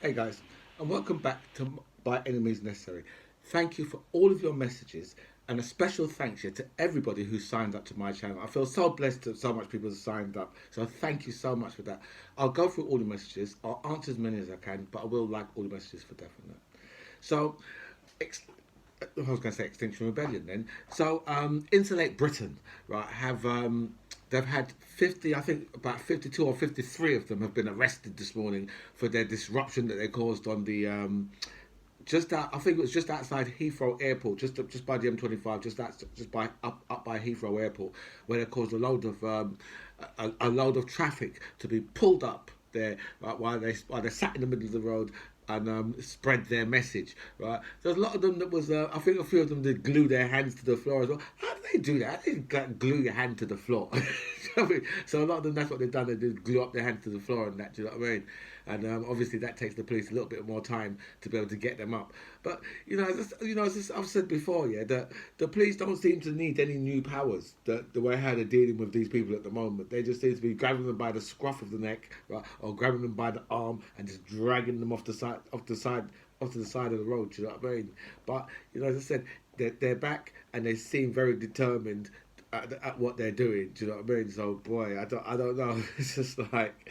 Hey guys, and welcome back to By Any Means Necessary. Thank you for all of your messages, and a special thanks you to everybody who signed up to my channel. I feel so blessed that so much people have signed up, so thank you so much for that. I'll go through all the messages, I'll answer as many as I can, but I will like all the messages for definite. So, I was going to say Extinction Rebellion then. So, Insulate Britain, right, they've had 50, I think about 52 or 53 of them have been arrested this morning for their disruption that they caused on the just out, I think it was just outside Heathrow Airport, just by the M25, just by up by Heathrow Airport, where they caused a load of traffic to be pulled up there, right, while they sat in the middle of the road and spread their message. Right, there's a lot of them that was. I think a few of them did glue their hands to the floor as well. How do they do that? How do they glue your hand to the floor? So a lot of them, that's what they've done. They did glue up their hands to the floor and that. Do you know what I mean? And obviously that takes the police a little bit more time to be able to get them up. But as I've said before, yeah, that the police don't seem to need any new powers. The way how they're dealing with these people at the moment, they just seem to be grabbing them by the scruff of the neck, right, or grabbing them by the arm and just dragging them off to the side of the road. Do you know what I mean? But as I said, they're back and they seem very determined at what they're doing. Do you know what I mean? So boy, I don't know. It's just like,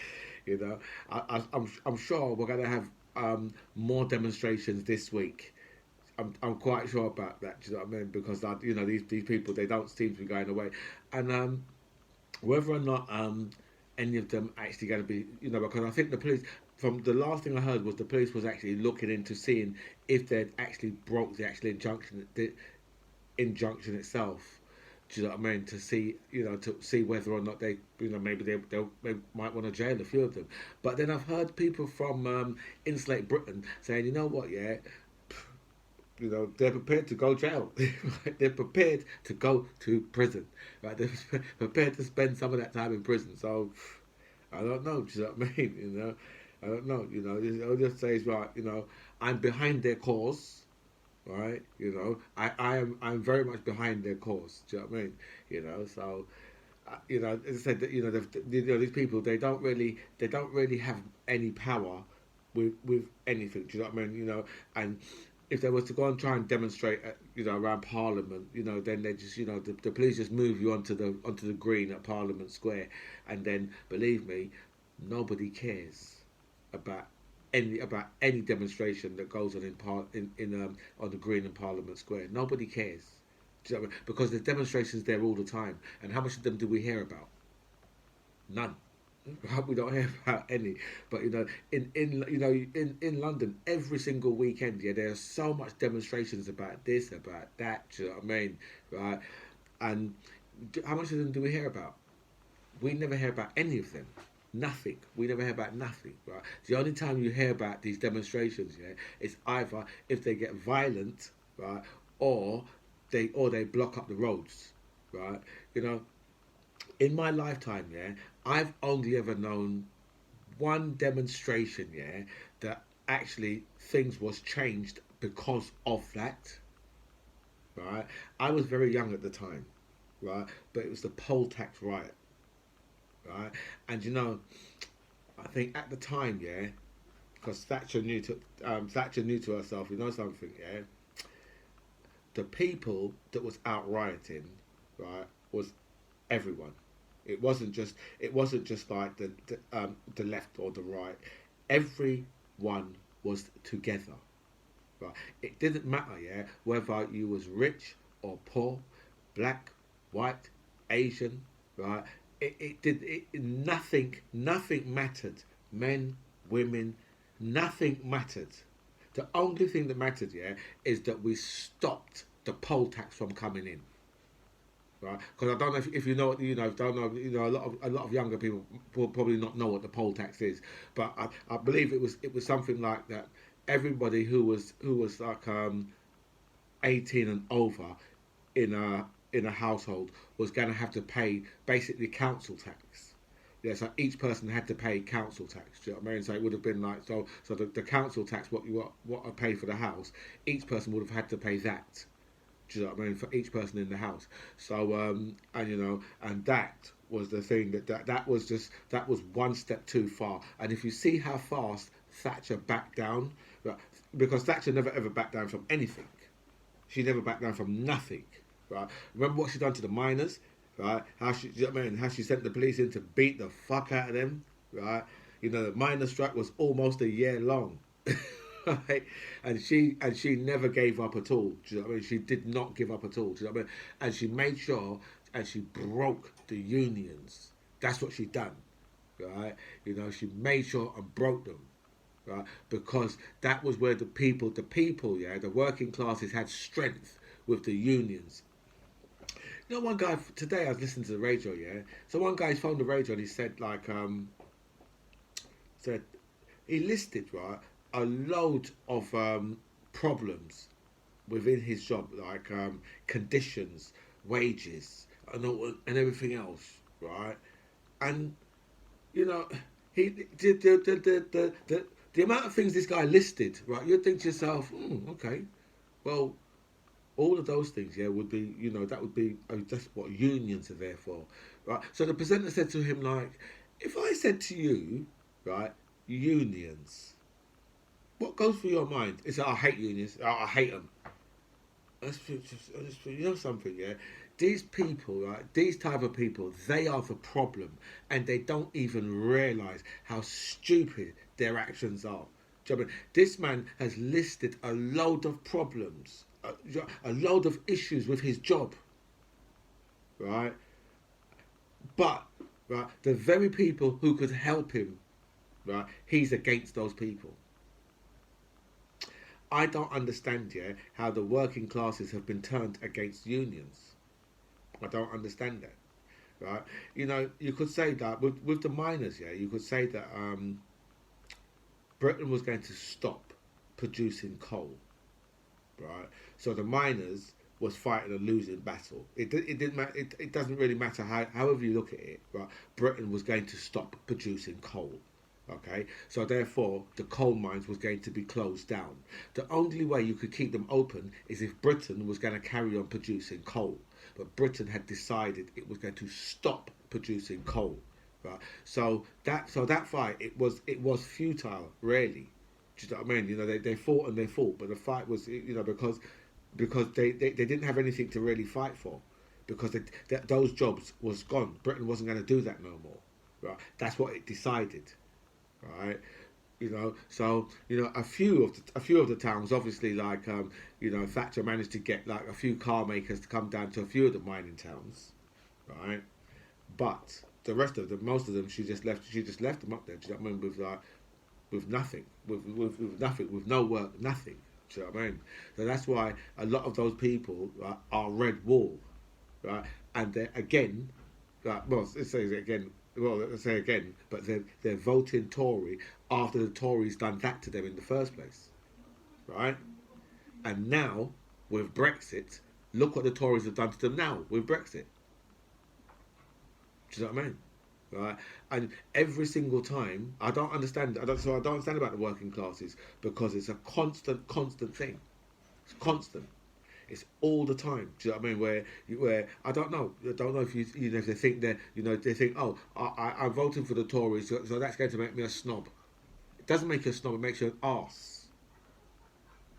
I'm sure we're gonna have more demonstrations this week. I'm quite sure about that. Do you know what I mean? Because these people, they don't seem to be going away, and whether or not any of them actually going to be, because I think the police, from the last thing I heard, was the police was actually looking into seeing if they'd actually broke the injunction itself. Do you know what I mean? To see whether or not maybe they might want to jail a few of them. But then I've heard people from Insulate Britain saying, you know what, yeah, they're prepared to go jail. Right? They're prepared to go to prison. Right? They're prepared to spend some of that time in prison. So I don't know. Do you know what I mean? I don't know. I'll just say is right. I'm behind their cause. Right, I'm very much behind their cause. Do you know what I mean? So as I said, these people, they don't really have any power with anything. Do you know what I mean? And if they was to go and try and demonstrate, around Parliament, then they just, the police just move you onto the green at Parliament Square, and then believe me, nobody cares about any demonstration that goes on on the green in Parliament Square. Nobody cares. Do you know what I mean? Because the demonstrations there all the time, and how much of them do we hear about? None. We don't hear about any. But in London, every single weekend, yeah, there are so much demonstrations about this, about that. Do you know what I mean? Right? And how much of them do we hear about? We never hear about any of them. Nothing. We never hear about nothing, right? The only time you hear about these demonstrations, yeah, is either if they get violent, right, or they block up the roads, right? In my lifetime, yeah, I've only ever known one demonstration, yeah, that actually things was changed because of that, right? I was very young at the time, right, but it was the poll tax riot. Right, and I think at the time, yeah, because Thatcher knew to herself, something, yeah, the people that was out rioting, right, was everyone. It wasn't just like the left or the right. Everyone was together. Right, it didn't matter, yeah, whether you was rich or poor, black, white, Asian, right. Nothing mattered. Men, women, nothing mattered. The only thing that mattered, yeah, is that we stopped the poll tax from coming in, right? Because I don't know if you know what don't know. A lot of younger people will probably not know what the poll tax is, but I believe it was something like that. Everybody who was like 18 and over in a household was going to have to pay basically council tax. Yeah, so each person had to pay council tax. Do you know what I mean? So it would have been like the council tax, what I pay for the house, each person would have had to pay that. Do you know what I mean? For each person in the house. So and that was the thing that was one step too far. And if you see how fast Thatcher back down, right? Because Thatcher never ever backed down from anything. She never backed down from nothing, right? Remember what she done to the miners, right? How she, you know what I mean? How she sent the police in to beat the fuck out of them, right? You know, the miners' strike was almost a year long, right? And she never gave up at all. Do you know what I mean? She did not give up at all. Do you know what I mean? And she made sure, and she broke the unions. That's what she done, right? You know, she made sure and broke them, right? Because that was where the people, yeah, the working classes had strength with the unions. You know, one guy today I was listening to the radio, yeah. So one guy phoned the radio and he said like, said he listed right a load of problems within his job, like conditions, wages, and everything else, right? And you know, he the amount of things this guy listed, right? You'd think to yourself, okay, well, all of those things, yeah, would be, you know, that would be that's what unions are there for, right? So the presenter said to him, like, if I said to you, right, unions, what goes through your mind? It's like, I hate unions. I hate them. You know something, yeah? These people, right? These type of people, they are the problem, and they don't even realise how stupid their actions are. Do you know what I mean? This man has listed a load of problems, a load of issues with his job, right? But right, the very people who could help him, right? He's against those people. I don't understand, yeah, how the working classes have been turned against unions. I don't understand that, right? You know, you could say that with the miners, yeah, you could say that Britain was going to stop producing coal, right? So the miners was fighting a losing battle. It didn't matter. It doesn't really matter however you look at it, right? Britain was going to stop producing coal. Okay, so therefore the coal mines was going to be closed down. The only way you could keep them open is if Britain was going to carry on producing coal. But Britain had decided it was going to stop producing coal. Right. So that fight it was futile, really. Do you know what I mean? You know, they fought and they fought, but the fight was, you know, because they didn't have anything to really fight for, because those jobs was gone. Britain wasn't going to do that no more. Right. That's what it decided. Right, you know, so you know a few of the towns, obviously, like you know, Thatcher managed to get like a few car makers to come down to a few of the mining towns, right? But the rest of them, most of them, she just left them up there. Do you know what I mean? With like with nothing, with nothing, with no work, nothing. Do you know what I mean? So that's why a lot of those people, right, are red wall, right? And they're again, like, well, it says it again. Well, let's say again, but they're voting Tory after the Tories done that to them in the first place, right? And now with Brexit, look what the Tories have done to them now with Brexit. Do you know what I mean? Right? And every single time, I don't understand. I don't understand about the working classes, because it's a constant thing. It's constant. It's all the time. Do you know what I mean? Where I don't know if you know, if they think they think, oh, I'm voting for the Tories, so that's going to make me a snob. It doesn't make you a snob. It makes you an arse.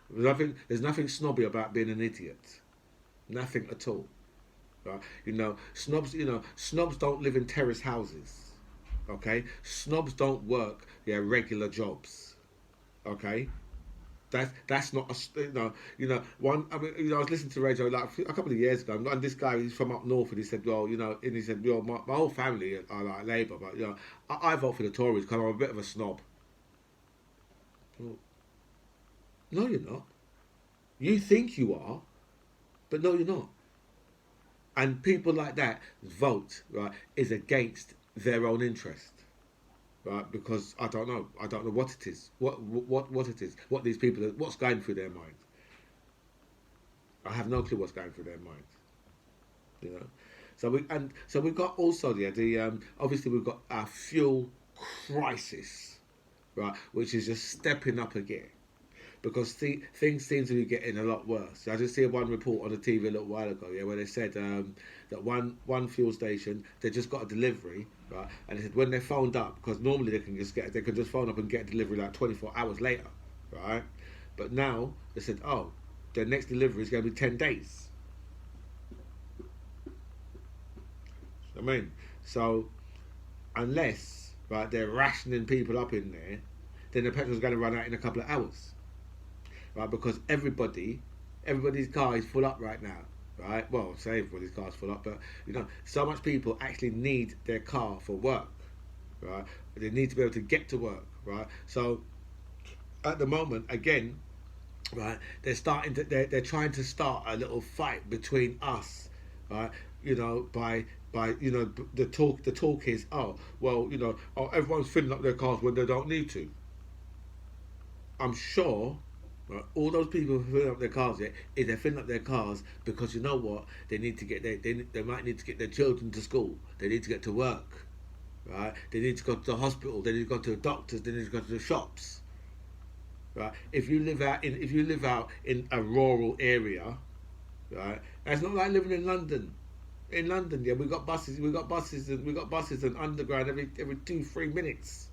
There's nothing snobby about being an idiot. Nothing at all. Right? You know, snobs don't live in terrace houses. Okay, snobs don't work their regular jobs. Okay. That's not a, one. I mean, you know, I was listening to radio like a couple of years ago, and this guy, he's from up north, and he said, well, you know, and he said, well, my whole family are like Labour, but you know, I vote for the Tories because I'm a bit of a snob. Well, no, you're not. You think you are, but no, you're not. And people like that vote, right, is against their own interest. Right, because I don't know what it is, what it is, what these people, what's going through their minds. I have no clue what's going through their minds, you know. So we've got also the obviously we've got our fuel crisis, right, which is just stepping up again, because things seem to be getting a lot worse. I just see one report on the TV a little while ago, yeah, where they said that one fuel station, they just got a delivery right? And they said when they phoned up, because normally they can just phone up and get a delivery like 24 hours later, right? But now they said, oh, their next delivery is going to be 10 days. I mean, so unless right they're rationing people up in there, then the petrol's going to run out in a couple of hours, right? Because everybody's car is full up right now, right? Well, say everybody's car is full up, but so much people actually need their car for work, right? They need to be able to get to work, right? So at the moment, again, right, they're trying to start a little fight between us, right? By the talk is, oh well, everyone's filling up their cars when they don't need to. I'm sure, right, all those people who fill up their cars, yeah, is they're filling up their cars because you know what, they need to get they might need to get their children to school, they need to get to work, right? They need to go to the hospital, they need to go to the doctors, they need to go to the shops, right? If you live out in a rural area, right, that's not like living in London. In London, yeah, we got buses and underground every 2-3 minutes.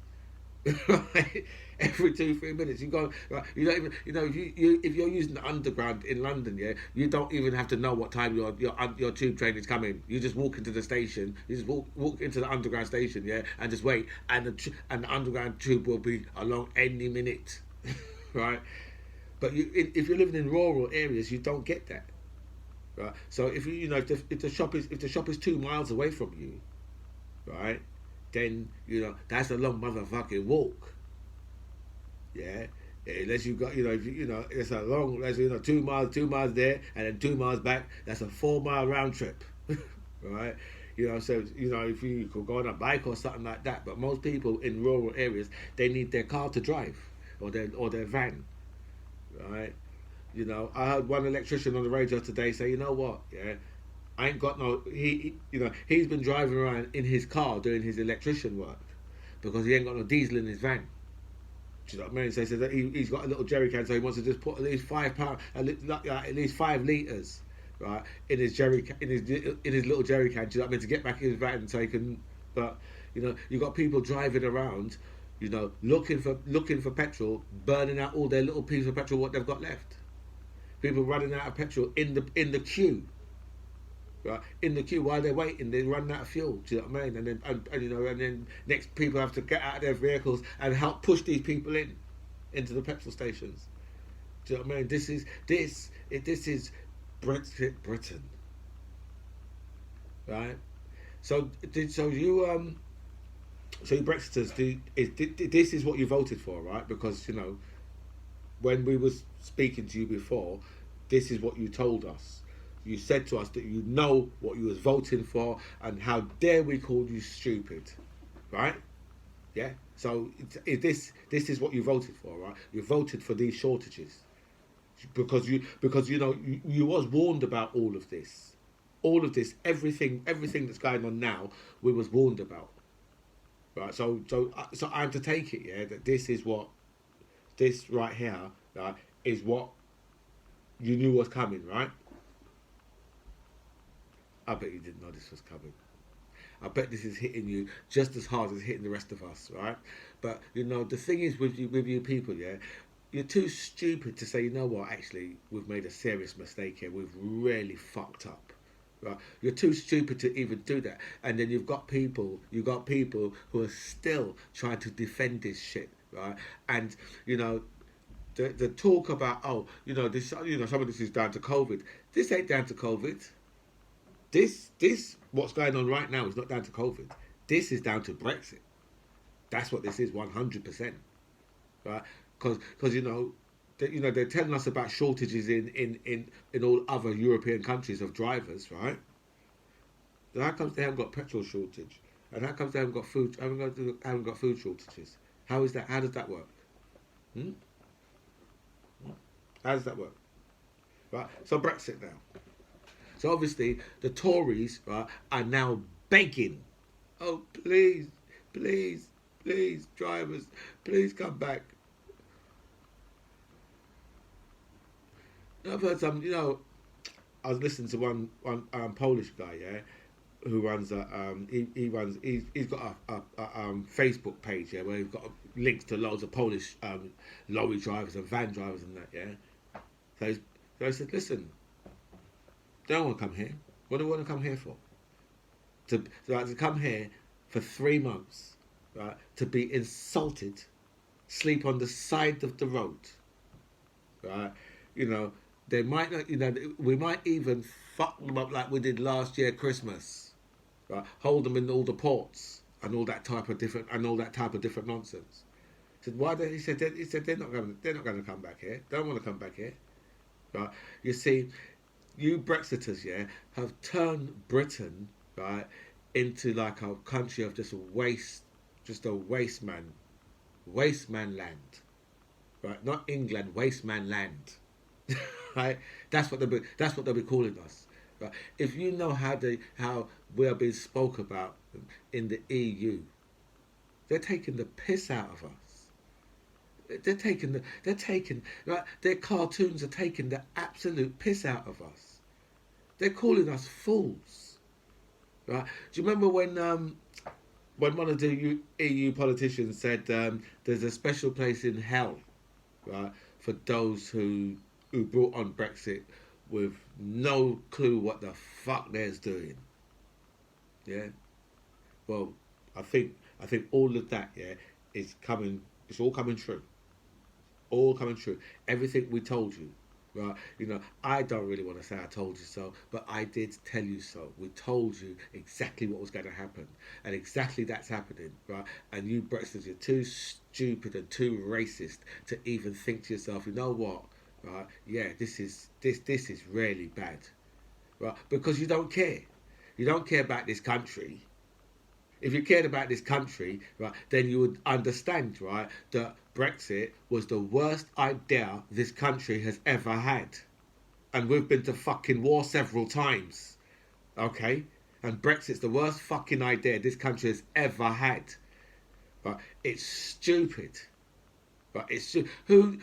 Right? Every 2-3 minutes, you go. Right? You don't even, if you're using the underground in London, yeah, you don't even have to know what time your tube train is coming. You just walk into the station. You just walk into the underground station, yeah, and just wait, and the underground tube will be along any minute, right? But if you're living in rural areas, you don't get that, right? So if the shop is 2 miles away from you, right, then that's a long motherfucking walk. Yeah. Unless you've got, if it's a long, 2 miles there and then 2 miles back, that's a 4 mile round trip, right? So if you could go on a bike or something like that, but most people in rural areas, they need their car to drive, or their van, right? I heard one electrician on the radio today say, you know what, yeah, I ain't got no. He's been driving around in his car doing his electrician work because he ain't got no diesel in his van. Do you know what I mean? So he said that he's got a little jerry can, so he wants to just put at least £5, at least 5 litres, right, in his in his little jerry can. Do you know what I mean? To get back in his van, so he can. But you got people driving around, looking for petrol, burning out all their little piece of petrol what they've got left. People running out of petrol in the queue. Right, in the queue while they're waiting, they run out of fuel. Do you know what I mean? And then next people have to get out of their vehicles and help push these people into the petrol stations. Do you know what I mean? This is Brexit Britain, right? So you Brexiters, this is what you voted for, right? Because when we was speaking to you before, this is what you told us. You said to us that you know what you was voting for, and how dare we call you stupid, right? Yeah. So this is what you voted for, right? You voted for these shortages because you was warned about all of this, everything that's going on now. We was warned about, right? So I'm to take it, yeah, that this right here, right, is what you knew was coming, right? I bet you didn't know this was coming. I bet this is hitting you just as hard as hitting the rest of us, right? But the thing is with you people, yeah, you're too stupid to say, you know what, actually, we've made a serious mistake here. We've really fucked up. Right? You're too stupid to even do that. And then you've got people who are still trying to defend this shit, right? And the talk about this some of this is down to COVID. This ain't down to COVID. This what's going on right now is not down to COVID. This is down to Brexit. That's what this is, 100%. Right? Because they're telling us about shortages in all other European countries of drivers, right? So how comes they haven't got petrol shortage, and how comes they haven't got food? Haven't got food shortages? How is that? How does that work? Hmm? How does that work? Right. So Brexit now. So obviously the Tories, right, are now begging, oh please, please, please, drivers, please come back. I've heard some, I was listening to one Polish guy, yeah, who runs he's got a Facebook page, yeah, where he's got links to loads of Polish lorry drivers and van drivers and that, yeah. So, so I said, listen, they don't want to come here. What do they want to come here for? To come here for 3 months, right? To be insulted, sleep on the side of the road, right? You know, they might not. You know, we might even fuck them up like we did last year Christmas, right? Hold them in all the ports and all that type of different nonsense. He said, why? He said they're not going to come back here. They don't want to come back here, right? You see, you Brexiters, yeah, have turned Britain, right, into like a country of just a wasteman land, right? Not England, wasteman land, right? That's what they'll be calling us, right? If you know how we are being spoke about in the EU, they're taking the piss out of us. Right? Their cartoons are taking the absolute piss out of us. They're calling us fools, right? Do you remember when one of the EU politicians said there's a special place in hell, right, for those who brought on Brexit with no clue what the fuck they're doing? Yeah. Well, I think all of that, yeah, is coming. It's all coming true. All coming true. Everything we told you, right? You know, I don't really want to say I told you so, but I did tell you so. We told you exactly what was going to happen, and exactly that's happening, right? And you Brexiters, you're too stupid and too racist to even think to yourself, you know what, right? Yeah, this is really bad, right? Because you don't care. You don't care about this country. If you cared about this country, right, then you would understand, right, that Brexit was the worst idea this country has ever had. And we've been to fucking war several times, okay? And Brexit's the worst fucking idea this country has ever had. Right? It's stupid. Right? It's who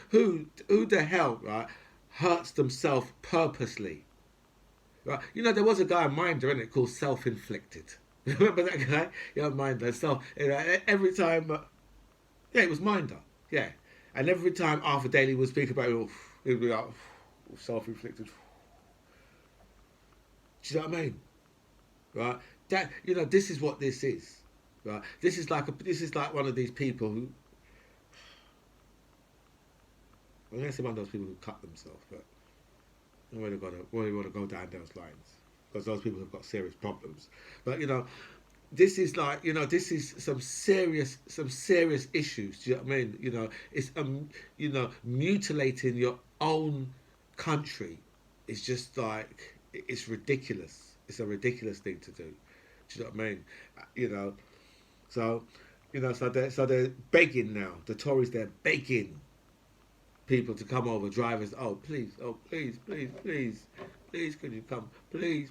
the hell, right, hurts themselves purposely? Right? You know, there was a guy in Minder, innit, called Selfinflicted. Remember that guy? Yeah, Minder. So every time, yeah, it was Minder. Yeah, and every time Arthur Daly would speak about it, he'd be like, self-inflicted. Do you know what I mean? Right? That, you know, this is what this is. Right? This is like one of these people who, I'm going to say one of those people who cut themselves, but I don't really want to go down those lines, because those people have got serious problems. But you know, this is like, you know, this is some serious issues. Do you know what I mean? You know, it's you know, mutilating your own country is just like, it's ridiculous. It's a ridiculous thing to do. Do you know what I mean? You know, so they're begging now. The Tories, they're begging people to come over, drivers. Oh please, could you come? Please.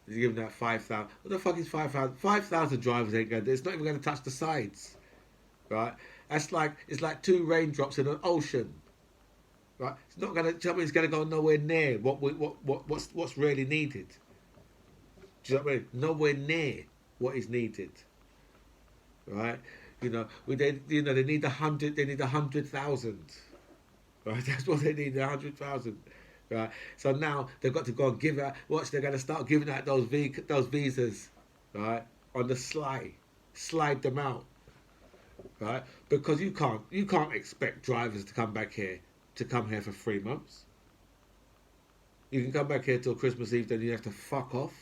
They're giving that 5,000. What the fuck is 5,000? 5,000 drivers ain't going. It's not even going to touch the sides, right? It's like 2 raindrops in an ocean, right? It's not going to. It's going to go nowhere near what's really needed. Do you know what I mean? Nowhere near what is needed, right? You know, they need 100. They need 100,000. Right, that's what they need, 100,000. Right, so now they've got to go and give out. Watch, they're going to start giving out those visas, right, on the slide them out, right? Because you can't expect drivers to come here for 3 months. You can come back here till Christmas Eve, then you have to fuck off.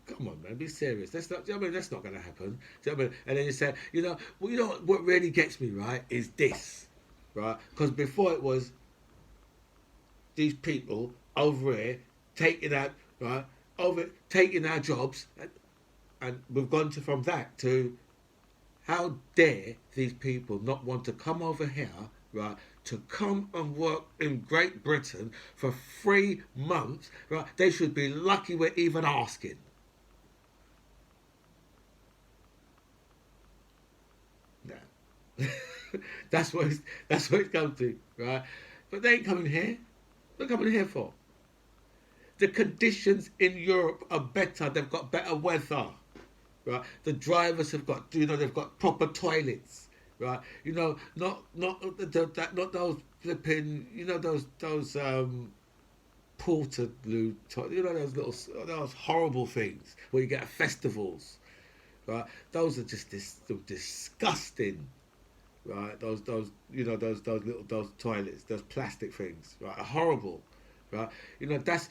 Come on, man, be serious. That's not. I mean, that's not going to happen. I mean, and then you say, you know what really gets me, right, is this. Right, because before it was these people over here taking out our jobs, and we've gone from that to, how dare these people not want to come over here, right, to come and work in Great Britain for 3 months, right? They should be lucky we're even asking. No. That's what it's come to, right? But they ain't coming here. What are they coming here for? The conditions in Europe are better. They've got better weather, right? The drivers have got, they've got proper toilets, right? Not those flipping, those Portaloo, those horrible things where you get at festivals, right? Those are just disgusting, right? Those toilets, those plastic things, right? Are horrible, right? That's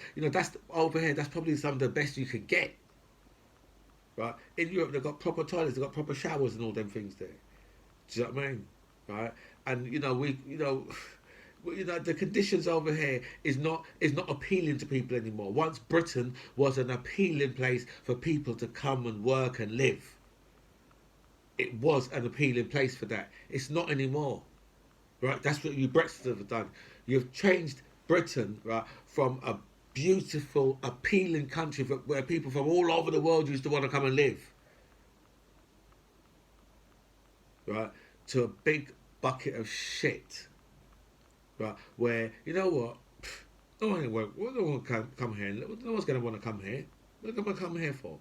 over here. That's probably some of the best you can get, right? In Europe, they've got proper toilets, they've got proper showers and all them things there. Do you know what I mean, right? And the conditions over here is not appealing to people anymore. Once Britain was an appealing place for people to come and work and live. It was an appealing place for that. It's not anymore, right? That's what you Brexiters have done. You've changed Britain, right, from a beautiful, appealing country where people from all over the world used to want to come and live, right, to a big bucket of shit, right? Where no one can come here. No one's going to want to come here. What are they going to come here for?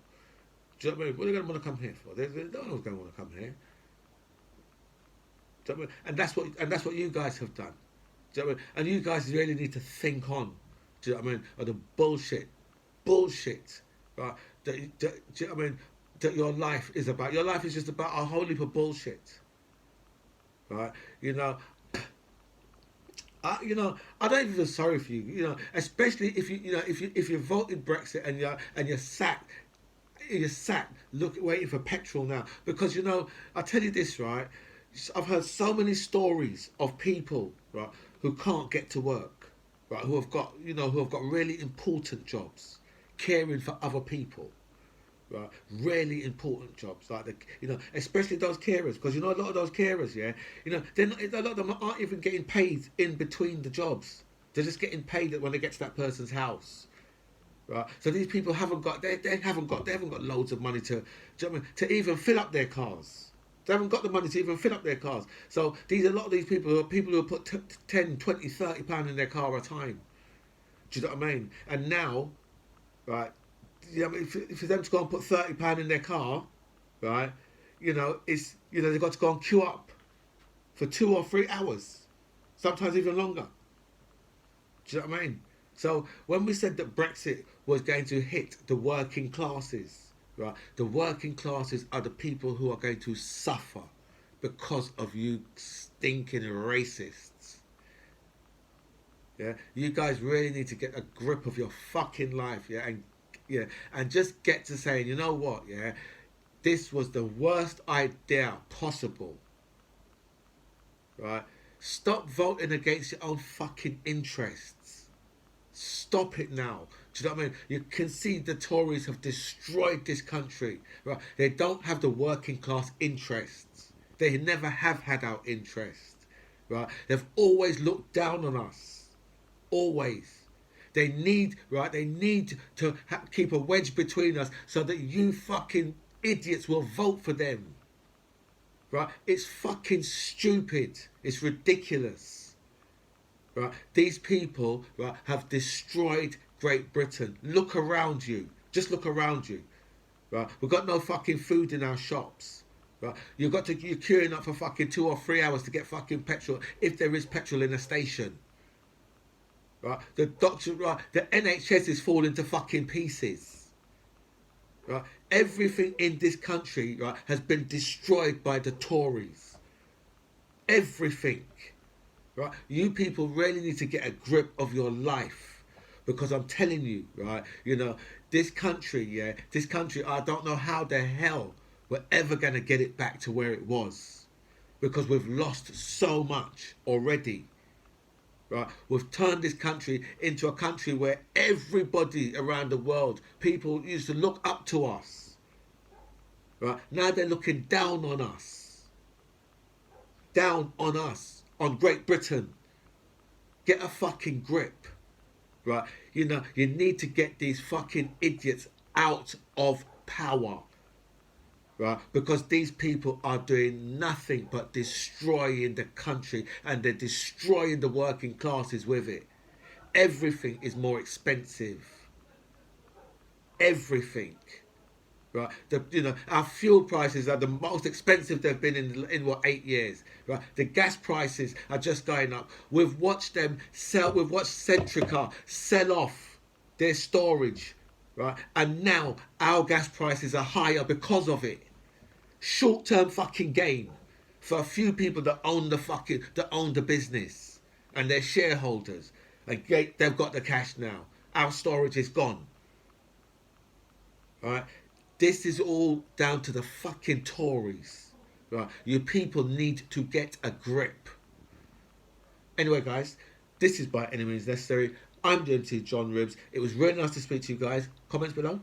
Do you know what I mean? What are they going to want to come here for? No one's going to want to come here. Do you know what I mean? And that's what you guys have done. Do you know what I mean? And you guys really need to think on. Do you know what I mean? Of the bullshit, right? Do you know what I mean? That your life is about. Your life is just about a whole heap of bullshit, right? I don't even feel sorry for you. Especially if you voted Brexit and you're sat waiting for petrol now, because I tell you this, right? I've heard so many stories of people, right, who can't get to work, right, who have got really important jobs, caring for other people, right, really important jobs, like especially those carers, because a lot of those carers, a lot of them aren't even getting paid in between the jobs. They're just getting paid when they get to that person's house, right? So these people haven't got loads of money to even fill up their cars. They haven't got the money to even fill up their cars. So a lot of these people who put 10, 20, 30 pound in their car at a time. Do you know what I mean? And now, right, for them to go and put £30 in their car, right, they've got to go and queue up for 2 or 3 hours, sometimes even longer. Do you know what I mean? So when we said that Brexit was going to hit the working classes, right, the working classes are the people who are going to suffer because of you stinking racists. Yeah, you guys really need to get a grip of your fucking life, and just get to saying, you know what, this was the worst idea possible, right? Stop voting against your own fucking interests. Stop it now. Do you know what I mean? You can see the Tories have destroyed this country, right? They don't have the working class interests. They never have had our interests, right? They've always looked down on us. Always. They need to keep a wedge between us so that you fucking idiots will vote for them. Right? It's fucking stupid. It's ridiculous. Right? These people, right, have destroyed Great Britain. Look around you. Just look around you. Right? We've got no fucking food in our shops. Right? You're queuing up for fucking 2 or 3 hours to get fucking petrol, if there is petrol in a station. Right? The NHS is falling to fucking pieces. Right? Everything in this country, right, has been destroyed by the Tories. Everything. Right? You people really need to get a grip of your life, because I'm telling you, right, this country, I don't know how the hell we're ever going to get it back to where it was, because we've lost so much already. Right, we've turned this country into a country where everybody around the world, people used to look up to us. Right, now they're looking down on us. Down on us, on Great Britain. Get a fucking grip. Right, you need to get these fucking idiots out of power. Right, because these people are doing nothing but destroying the country, and they're destroying the working classes with it. Everything is more expensive. everything. Right, our fuel prices are the most expensive they've been in what 8 years. Right, the gas prices are just going up. We've watched them sell. We've watched Centrica sell off their storage, right, and now our gas prices are higher because of it. Short-term fucking gain for a few people that own the business and their shareholders. And they've got the cash now. Our storage is gone. Right? This is all down to the fucking Tories. Right? You people need to get a grip. Anyway, guys, this is By Any Means Necessary. I'm DMT John Ribs. It was really nice to speak to you guys. Comments below.